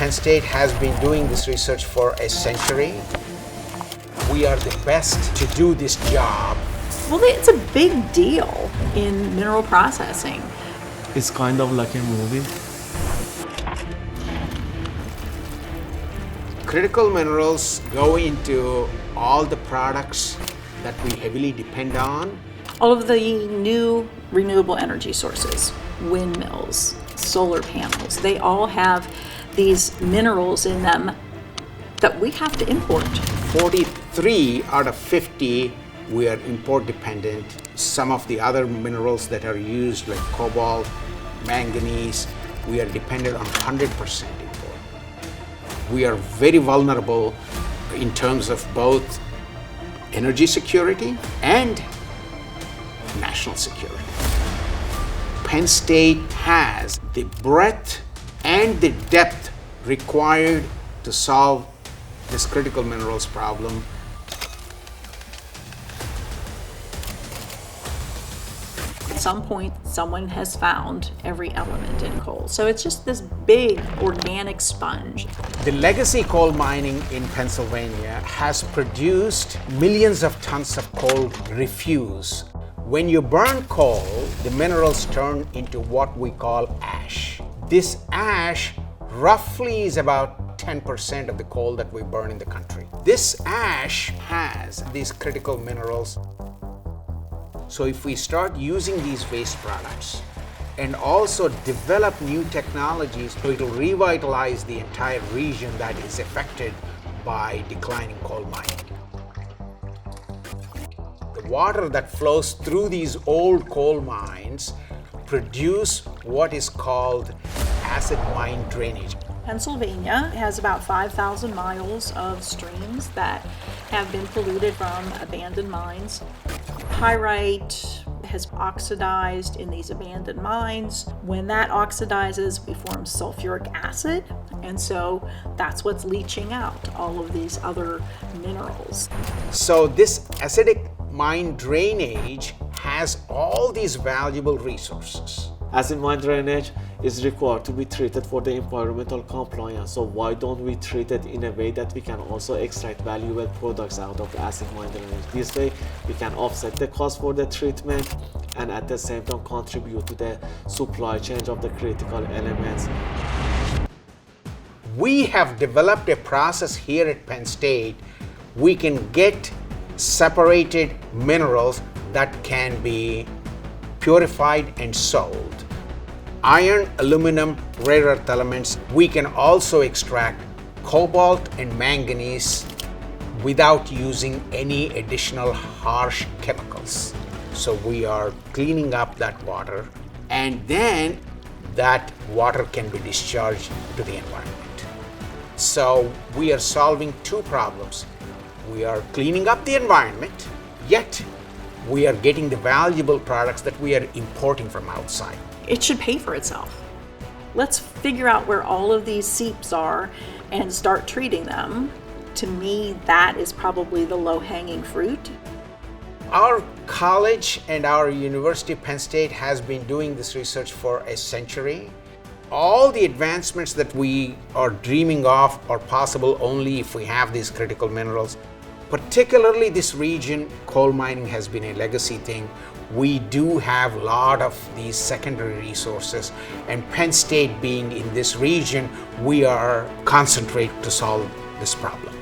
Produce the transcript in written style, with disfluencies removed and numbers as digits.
Penn State has been doing this research for a century. We are the best to do this job. Well, it's a big deal in mineral processing. It's kind of like a movie. Critical minerals go into all the products that we heavily depend on. All of the new renewable energy sources, windmills, solar panels, they all have these minerals in them that we have to import. 43 out of 50 we are import dependent. Some of the other minerals that are used like cobalt, manganese, we are dependent on 100% import. We are very vulnerable in terms of both energy security and national security. Penn State has the breadth and the depth required to solve this critical minerals problem. At some point, someone has found every element in coal. So it's just this big organic sponge. The legacy coal mining in Pennsylvania has produced millions of tons of coal refuse. When you burn coal, the minerals turn into what we call ash. This ash roughly is about 10% of the coal that we burn in the country. This ash has these critical minerals. So if we start using these waste products and also develop new technologies, it will revitalize the entire region that is affected by declining coal mining. The water that flows through these old coal mines produce what is called acid mine drainage. Pennsylvania has about 5,000 miles of streams that have been polluted from abandoned mines. Pyrite has oxidized in these abandoned mines. When that oxidizes, we form sulfuric acid, and so that's what's leaching out all of these other minerals. So this acidic mine drainage has all these valuable resources. Acid mine drainage is required to be treated for the environmental compliance. So why don't we treat it in a way that we can also extract valuable products out of acid mine drainage? This way we can offset the cost for the treatment and at the same time contribute to the supply chain of the critical elements. We have developed a process here at Penn State. We can get separated minerals that can be purified and sold. Iron, aluminum, rare earth elements. We can also extract cobalt and manganese without using any additional harsh chemicals. So we are cleaning up that water, and then that water can be discharged to the environment. So we are solving two problems. We are cleaning up the environment, yet we are getting the valuable products that we are importing from outside. It should pay for itself. Let's figure out where all of these seeps are and start treating them. To me, that is probably the low-hanging fruit. Our college and our university, Penn State, has been doing this research for a century. All the advancements that we are dreaming of are possible only if we have these critical minerals. Particularly this region, coal mining has been a legacy thing. We do have a lot of these secondary resources, and Penn State being in this region, we are concentrating to solve this problem.